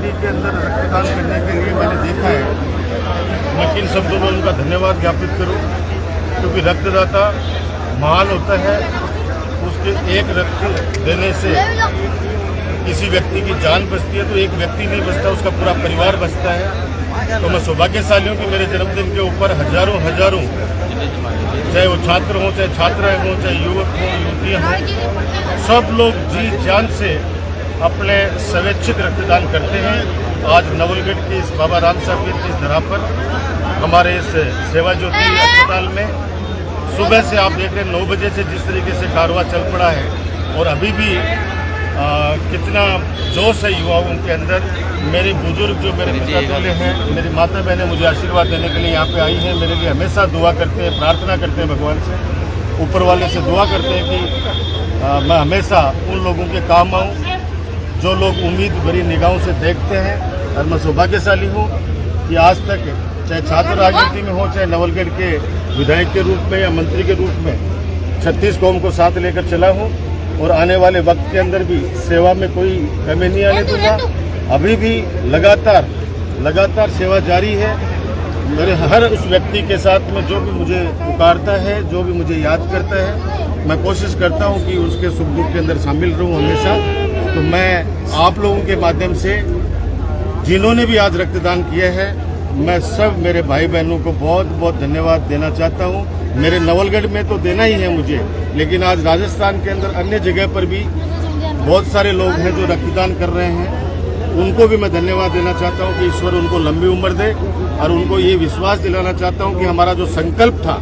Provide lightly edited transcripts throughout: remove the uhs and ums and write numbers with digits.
Party के अंदर रक्तदान करने के लिए मैंने देखा है, मैं किन शब्दों में उनका धन्यवाद ज्ञापित करूं, क्योंकि रक्तदाता महान होता है। उसके एक रक्त देने से किसी व्यक्ति की जान बचती है, तो एक व्यक्ति नहीं बचता, उसका पूरा परिवार बचता है। तो मैं सौभाग्यशाली हूँ कि मेरे जन्मदिन के ऊपर हजारों चाहे वो छात्र हों, चाहे छात्राएं हों, चाहे युवक हों, युवतियाँ हों, सब लोग जी जान से अपने स्वैच्छिक रक्तदान करते हैं। आज नवलगढ़ के इस बाबा राम साहब की इस धरा पर हमारे इस सेवा ज्योति अस्पताल में सुबह से आप देख रहे हैं 9 बजे से जिस तरीके से कारवां चल पड़ा है, और अभी भी कितना जोश है युवाओं के अंदर। मेरे बुजुर्ग जो मेरे पिता तुल्य हैं, मेरी माता बहनें मुझे आशीर्वाद देने के लिए यहाँ पे आई हैं, मेरे लिए हमेशा दुआ करते हैं, प्रार्थना करते हैं भगवान से, ऊपर वाले से दुआ करते हैं कि मैं हमेशा उन लोगों के काम आऊँ जो लोग उम्मीद भरी निगाहों से देखते हैं। और मैं सौभाग्यशाली हूँ कि आज तक चाहे छात्र राजनीति में हो, चाहे नवलगढ़ के विधायक के रूप में या मंत्री के रूप में 36 कौम को साथ लेकर चला हूँ, और आने वाले वक्त के अंदर भी सेवा में कोई कमी नहीं आने दूंगा। अभी भी लगातार सेवा जारी है। मेरे हर उस व्यक्ति के साथ में जो भी मुझे पुकारता है, जो भी मुझे याद करता है, मैं कोशिश करता हूं कि उसके सुख दुख के अंदर शामिल रहूं हमेशा। तो मैं आप लोगों के माध्यम से जिन्होंने भी आज रक्तदान किया है, मैं सब मेरे भाई बहनों को बहुत बहुत धन्यवाद देना चाहता हूं। मेरे नवलगढ़ में तो देना ही है मुझे, लेकिन आज राजस्थान के अंदर अन्य जगह पर भी बहुत सारे लोग हैं जो रक्तदान कर रहे हैं, उनको भी मैं धन्यवाद देना चाहता हूं कि ईश्वर उनको लंबी उम्र दे। और उनको ये विश्वास दिलाना चाहता हूं कि हमारा जो संकल्प था,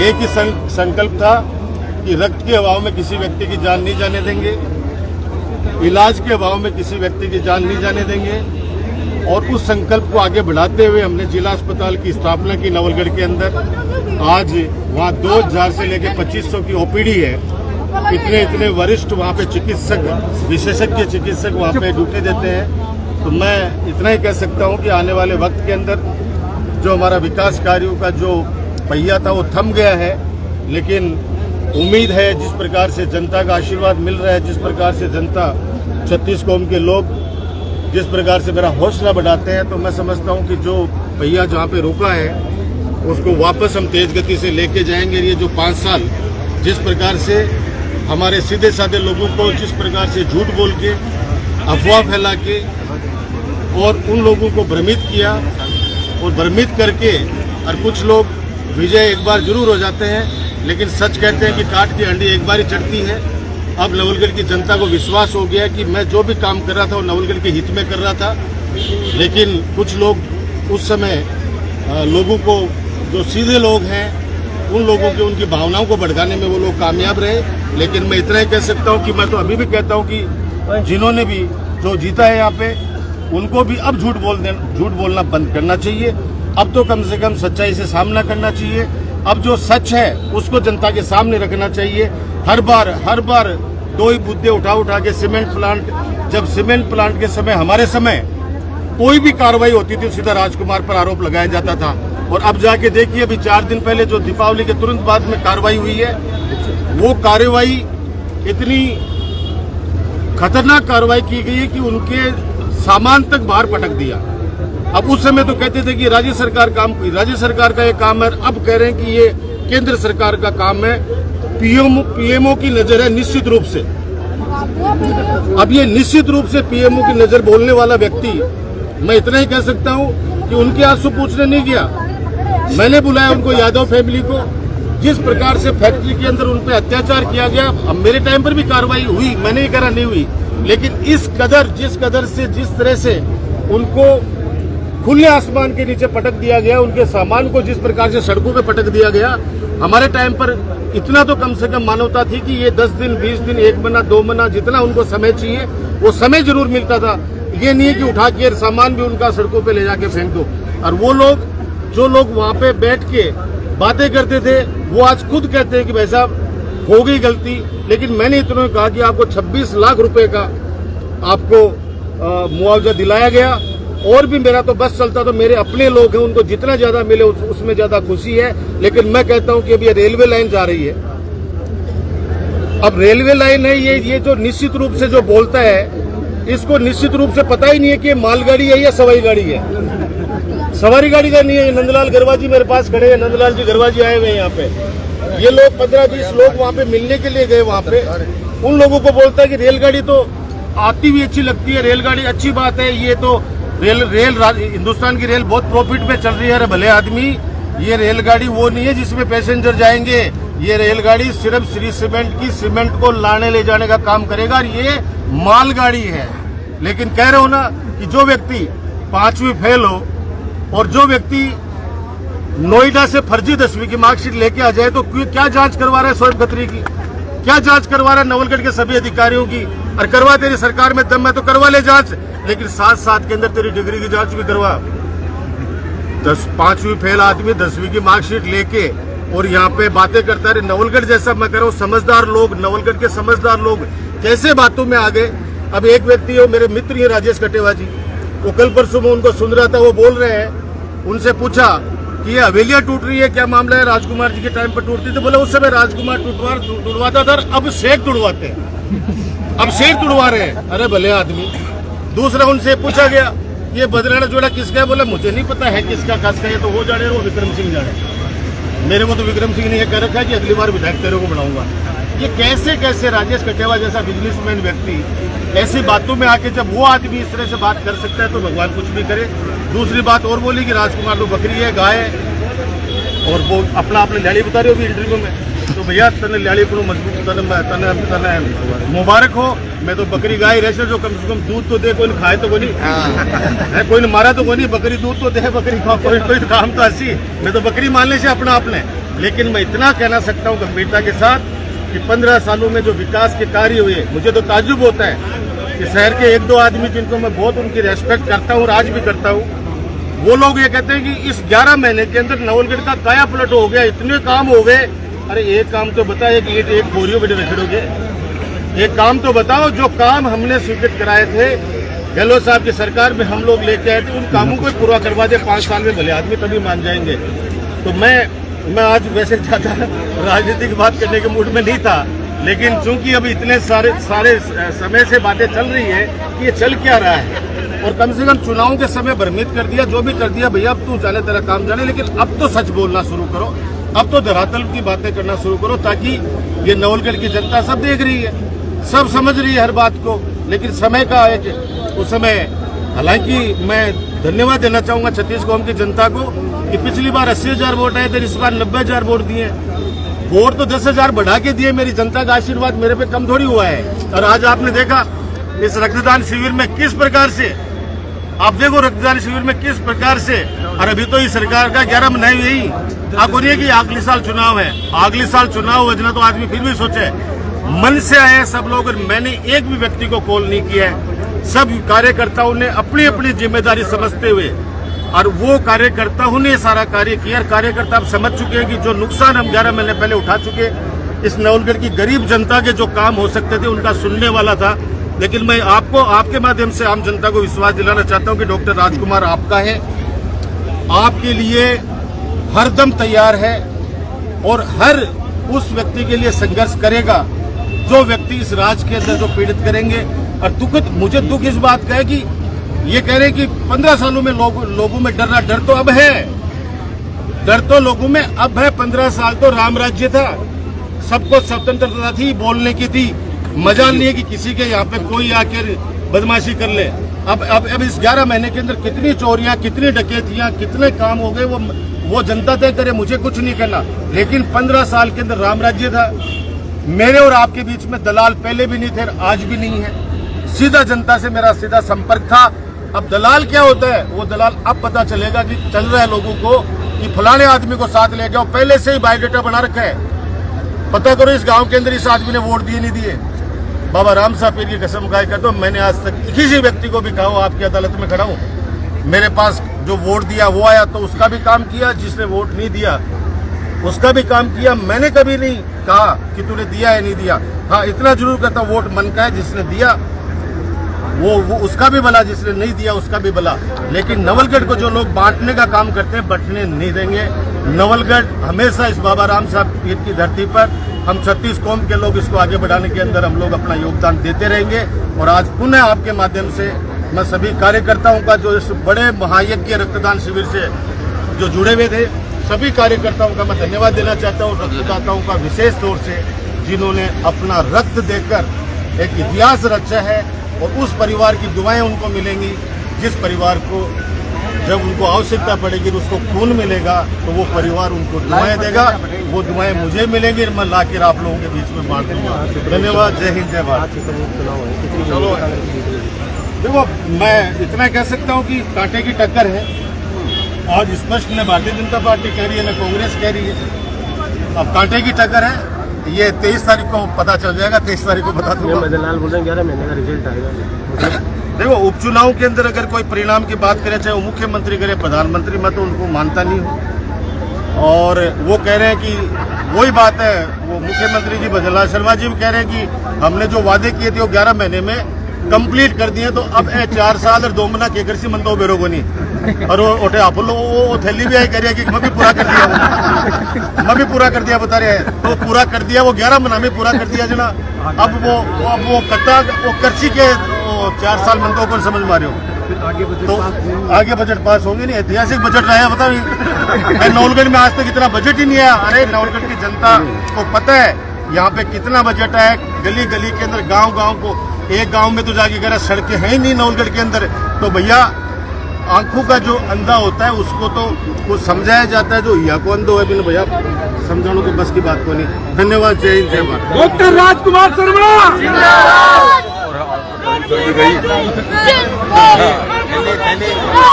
एक ही संकल्प था कि रक्त के अभाव में किसी व्यक्ति की जान नहीं जाने देंगे, इलाज के अभाव में किसी व्यक्ति की जान नहीं जाने देंगे। और उस संकल्प को आगे बढ़ाते हुए हमने जिला अस्पताल की स्थापना की नवलगढ़ के अंदर। आज वहाँ 2000 से लेकर 2500 की ओपीडी है। इतने वरिष्ठ वहाँ पे चिकित्सक, विशेषज्ञ चिकित्सक वहाँ पे ड्यूटी देते हैं। तो मैं इतना ही कह सकता हूँ कि आने वाले वक्त के अंदर जो हमारा विकास कार्यों का जो पहिया था वो थम गया है, लेकिन उम्मीद है जिस प्रकार से जनता का आशीर्वाद मिल रहा है, जिस प्रकार से जनता 36 कौम के लोग जिस प्रकार से मेरा हौसला बढ़ाते हैं, तो मैं समझता हूं कि जो पहिया जहां पे रुका है उसको वापस हम तेज गति से लेके जाएंगे। ये जो 5 साल जिस प्रकार से हमारे सीधे साधे लोगों को जिस प्रकार से झूठ बोल के, अफवाह फैला के और उन लोगों को भ्रमित किया, और भ्रमित करके, और कुछ लोग विजय एक बार जरूर हो जाते हैं, लेकिन सच कहते हैं कि काट की हंडी एक बार ही चढ़ती है। अब नवलगढ़ की जनता को विश्वास हो गया कि मैं जो भी काम कर रहा था वो नवलगढ़ के हित में कर रहा था। लेकिन कुछ लोग उस समय लोगों को, जो सीधे लोग हैं, उन लोगों के उनकी भावनाओं को भड़काने में वो लोग कामयाब रहे। लेकिन मैं इतना ही कह सकता हूं कि मैं तो अभी भी कहता हूं कि जिन्होंने भी जो जीता है यहाँ पे, उनको भी अब झूठ बोलना बंद करना चाहिए। अब तो कम से कम सच्चाई से सामना करना चाहिए। अब जो सच है उसको जनता के सामने रखना चाहिए। हर बार दो ही मुद्दे उठा के सीमेंट प्लांट, जब सीमेंट प्लांट के समय, हमारे समय कोई भी कार्रवाई होती थी सीधा राजकुमार पर आरोप लगाया जाता था। और अब जाके देखिए, अभी 4 दिन पहले जो दीपावली के तुरंत बाद में कार्रवाई हुई है, वो कार्रवाई इतनी खतरनाक कार्रवाई की गई है कि उनके सामान तक बाहर पटक दिया। अब उस समय तो कहते थे कि राज्य सरकार का ये काम है, अब कह रहे हैं कि ये केंद्र सरकार का काम है। पीएमओ की नजर है निश्चित रूप से। अब ये निश्चित रूप से पीएमओ की नजर बोलने वाला व्यक्ति, मैं इतना ही कह सकता हूं कि उनके आंसू पूछने नहीं गया। मैंने बुलाया उनको, यादव फैमिली को। जिस प्रकार से फैक्ट्री के अंदर उन पर अत्याचार किया गया, अब मेरे टाइम पर भी कार्रवाई हुई, मैंने ही करा नहीं हुई, लेकिन जिस तरह से उनको खुले आसमान के नीचे पटक दिया गया, उनके सामान को जिस प्रकार से सड़कों पे पटक दिया गया, हमारे टाइम पर इतना तो कम से कम मानवता थी कि ये 10 दिन, 20 दिन, 1 महीना, 2 महीना, जितना उनको समय चाहिए वो समय जरूर मिलता था। ये नहीं है कि उठा के सामान भी उनका सड़कों पे ले जाके फेंक दो। और वो लोग, जो लोग वहां पे बैठ के बातें करते थे, वो आज खुद कहते हैं कि भाई साहब हो गई गलती। लेकिन मैंने इतना कहा कि आपको 26 लाख रुपए का आपको मुआवजा दिलाया गया, और भी मेरा तो बस चलता, तो मेरे अपने लोग हैं, उनको जितना ज्यादा मिले उसमें ज्यादा खुशी है। लेकिन मैं कहता हूं कि अभी रेलवे लाइन जा रही है, अब रेलवे लाइन है, ये जो निश्चित रूप से जो बोलता है इसको निश्चित रूप से पता ही नहीं है कि ये मालगाड़ी है या सवारी गाड़ी है। सवारी गाड़ी का नहीं है। ये नंदलाल गरवा जी मेरे पास खड़े हैं, नंदलाल जी गरवा जी आए हुए हैं यहाँ पे। ये लोग 15-20 लोग वहाँ पे मिलने के लिए गए। वहाँ पे उन लोगों को बोलता है कि रेलगाड़ी तो आती भी अच्छी लगती है, रेलगाड़ी अच्छी बात है, ये तो रेल हिंदुस्तान की रेल बहुत प्रॉफिट में चल रही है। अरे भले आदमी, ये रेलगाड़ी वो नहीं है जिसमें पैसेंजर जाएंगे। ये रेलगाड़ी सिर्फ श्री सीमेंट की सीमेंट को लाने ले जाने का काम करेगा और ये मालगाड़ी है। लेकिन कह रहे हो ना कि जो व्यक्ति 5वीं फेल हो और जो व्यक्ति नोएडा से फर्जी 10वीं की मार्कशीट लेके आ जाए तो क्या जांच करवा रहा है शोएब खत्री की? क्या जांच करवा रहा है नवलगढ़ के सभी अधिकारियों की? और करवा, तेरी सरकार में दम है तो करवा ले जांच, लेकिन 7 के अंदर तेरी डिग्री की जांच भी करवा। 5वीं फेल आदमी 10वीं की मार्कशीट लेके और यहाँ पे बातें करता है। नवलगढ़ जैसा मैं कह रहा हूँ समझदार लोग, नवलगढ़ के समझदार लोग कैसे बातों में आ गए। अब एक व्यक्ति हो, मेरे मित्र ही राजेश कटेवा जी, वो कल परसों में उनको सुन रहा था, वो बोल रहे हैं, उनसे पूछा कि ये हवेलियां टूट रही है, क्या मामला है? राजकुमार जी के टाइम पर टूटती, तो बोले उस समय राजकुमार टूटवाता था, अब शेख तुड़वाते हैं, अब शेख तुड़वा रहे हैं। अरे भले आदमी। दूसरा उनसे पूछा गया ये बदलाना जोड़ा किसका है? बोला मुझे नहीं पता है किसका खास का, ये तो वो जाने, वो विक्रम सिंह जाने। मेरे को तो विक्रम सिंह ने यह कह रखा है कि अगली बार विधायक तेरे को बनाऊंगा। ये कैसे कैसे राजेश कटेवा जैसा बिजनेसमैन व्यक्ति ऐसी बातों में आके, जब वो आदमी इस तरह से बात कर सकता है तो भगवान कुछ भी करे। दूसरी बात और बोली कि राजकुमार तो बकरी है, गाय है, और वो अपना आपने लैली बता रहे हो भी इंटरव्यू में, तो भैया तने लैली को मजबूत तने मुबारक हो। मैं तो बकरी गाय रहे जो कम से कम दूध तो दे, कोई खाए तो कोई नहीं, कोई ने मारा तो कोई नहीं, बकरी दूध तो दे, बकरी कोई काम तो ऐसी, मैं तो बकरी मानने से अपना आपने। लेकिन मैं इतना कहना सकता हूँ गंभीरता के साथ कि 15 सालों में जो विकास के कार्य हुए, मुझे तो ताज्जुब होता है कि शहर के 1-2 आदमी जिनको मैं बहुत उनकी रेस्पेक्ट करता हूँ और आज भी करता हूँ, वो लोग ये कहते हैं कि इस 11 महीने के अंदर नवलगढ़ का काया पलट हो गया, इतने काम हो गए। अरे एक काम तो बताओ, एक बोरियों में रखोगे, एक काम तो बताओ। जो काम हमने स्वीकृत कराए थे गहलोत साहब की सरकार में, हम लोग लेके आए थे, उन कामों को पूरा करवा दे 5 साल में, भले आदमी तभी मान जाएंगे। तो मैं आज वैसे ज्यादा राजनीतिक बात करने के मूड में नहीं था, लेकिन चूंकि अभी इतने सारे समय से बातें चल रही है कि ये चल क्या रहा है, और कम से कम चुनावों के समय भ्रमित कर दिया, जो भी कर दिया, भैया अब तू जाने तेरा काम जाने, लेकिन अब तो सच बोलना शुरू करो, अब तो धरातल की बातें करना शुरू करो, ताकि ये नवलगढ़ की जनता सब देख रही है, सब समझ रही है हर बात को। लेकिन समय का एक उस समय, हालांकि मैं धन्यवाद देना चाहूंगा छत्तीस कौम की जनता को कि पिछली बार 80,000 वोट आए थे, इस बार 90,000 वोट दिए। वोट तो 10,000 बढ़ा के दिए, मेरी जनता का आशीर्वाद मेरे पे कम थोड़ी हुआ है। और आज आपने देखा इस रक्तदान शिविर में किस प्रकार से, आप देखो रक्तदान शिविर में किस प्रकार से, और अभी तो इस सरकार का 11 महीने यही आप बोलिए कि अगले साल चुनाव है, अगले साल चुनाव वजना तो आदमी फिर भी सोचे, मन से आए सब लोग। और मैंने एक भी व्यक्ति को कॉल नहीं किया है, सब कार्यकर्ताओं ने अपनी अपनी जिम्मेदारी समझते हुए और वो कार्यकर्ताओं ने सारा कार्य किया। कार्यकर्ता अब समझ चुके हैं कि जो नुकसान हम 11 महीने पहले उठा चुके, इस नवलगढ़ की गरीब जनता के जो काम हो सकते थे उनका सुनने वाला था। लेकिन मैं आपको आपके माध्यम से आम जनता को विश्वास दिलाना चाहता हूं कि डॉक्टर राजकुमार आपका है, आपके लिए हरदम तैयार है और हर उस व्यक्ति के लिए संघर्ष करेगा जो व्यक्ति इस राज्य के अंदर जो पीड़ित करेंगे। और मुझे दुख इस बात का है कि ये कह रहे हैं कि 15 सालों में लोगों में डर तो अब है, डर तो लोगों में अब है। 15 साल तो राम राज्य था, सबको स्वतंत्रता थी, बोलने की थी, मजाल नहीं है कि किसी के यहाँ पे कोई आकर बदमाशी कर ले। अब इस 11 महीने के अंदर कितनी चोरियां, कितनी डकैतियां, कितने काम हो गए, वो जनता तय करे, मुझे कुछ नहीं करना। लेकिन 15 साल के अंदर राम राज्य था। मेरे और आपके बीच में दलाल पहले भी नहीं थे, आज भी नहीं है। सीधा जनता से मेरा सीधा संपर्क था। अब दलाल क्या होता है, वो दलाल अब पता चलेगा कि चल रहा है लोगों को कि फलाने आदमी को साथ ले जाओ, पहले से ही बायोडाटा बना रखा है। पता करो इस गांव के अंदर इस आदमी ने वोट दिए नहीं दिए। बाबा राम साहब पीर की कसम खाए कर दो, मैंने आज तक किसी व्यक्ति को भी कहा हो आपकी अदालत में खड़ा हूं, मेरे पास जो वोट दिया वो आया तो उसका भी काम किया, जिसने वोट नहीं दिया उसका भी काम किया। मैंने कभी नहीं कहा कि तूने दिया है नहीं दिया। हाँ, इतना जरूर कहता वोट मन का है, जिसने दिया वो उसका भी भला, जिसने नहीं दिया उसका भी भला। लेकिन नवलगढ़ को जो लोग बांटने का काम करते हैं, बंटने नहीं देंगे। नवलगढ़ हमेशा इस बाबा राम साहब पीर की धरती पर हम 36 कौम के लोग इसको आगे बढ़ाने के अंदर हम लोग अपना योगदान देते रहेंगे। और आज पुनः आपके माध्यम से मैं सभी कार्यकर्ताओं का जो इस बड़े महायज्ञ रक्तदान शिविर से जो जुड़े हुए थे सभी कार्यकर्ताओं का मैं धन्यवाद देना चाहता हूँ। रक्तदाताओं का विशेष तौर से जिन्होंने अपना रक्त देकर एक इतिहास रचा है और उस परिवार की दुआएं उनको मिलेंगी जिस परिवार को जब उनको आवश्यकता पड़ेगी तो उसको खून मिलेगा तो वो परिवार उनको दुआएं देगा, वो दुआएं मुझे मिलेंगी, मैं लाकर आप लोगों के बीच में बांट दूंगा। धन्यवाद। जय हिंद, जय भारत। चलो देखो, मैं इतना कह सकता हूँ कि कांटे की टक्कर है। आज स्पष्ट न भारतीय जनता पार्टी कह रही है न कांग्रेस कह रही है। अब कांटे की टक्कर है, ये 23 तारीख को पता चल जाएगा। 23 तारीख को बता दूंगा। मदनलाल बोल रहे हैं 11 महीने का रिजल्ट आएगा। देखो, उपचुनाव के अंदर अगर कोई परिणाम की बात करें, चाहे वो मुख्यमंत्री करे, प्रधानमंत्री, मैं तो उनको मानता नहीं हूँ। और वो कह रहे हैं कि वही बात है, वो मुख्यमंत्री जी भजनलाल शर्मा जी भी कह रहे हैं कि हमने जो वादे किए थे वो 11 महीने में कंप्लीट कर दिए। तो अब 4 साल और 2 महीना के कर सी मन तो बेरो को नहीं। और वो उठे आप लोग वो थैली भी आई कह रही है कि मैं भी पूरा कर दिया, मैं भी पूरा कर दिया बता रहे हैं। तो पूरा कर दिया, वो 11 महीना में पूरा कर दिया जना। अब वो कट्टा वो कर्सी के 4 साल मनतो को समझ मारे हो तो आगे बजट पास होंगे नहीं। ऐतिहासिक बजट रहा है, बताओ। नवलगढ़ में आज तक इतना बजट ही नहीं आया। अरे नवलगढ़ की जनता को पता है यहाँ पे कितना बजट है। गली गली के अंदर, गांव गांव को, एक गांव में तो जाके कह रहा सड़कें हैं ही नहीं नवलगढ़ के अंदर। तो भैया, आंखों का जो अंधा होता है उसको तो कुछ समझाया जाता है, जो यहाँ को अंधो है बिन भैया समझाने को बस की बात को नहीं। धन्यवाद। जय हिंद, जय भारत। डॉक्टर राजकुमार शर्मा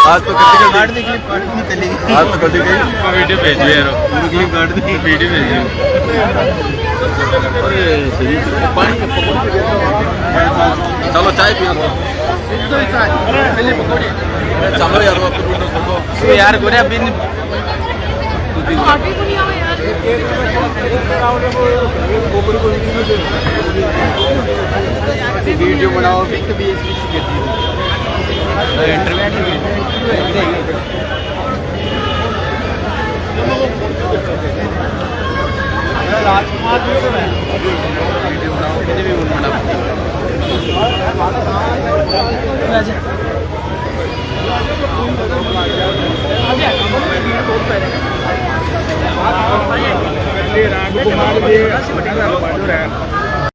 आज तो काट दी क्लिप, आज तो कटी गई वीडियो भेज यार, पूरी क्लिप काट दी, वीडियो भेज। चलो चाय पियो, चलो यार यार गोरे बिन वीडियो बनाओ राजकुमार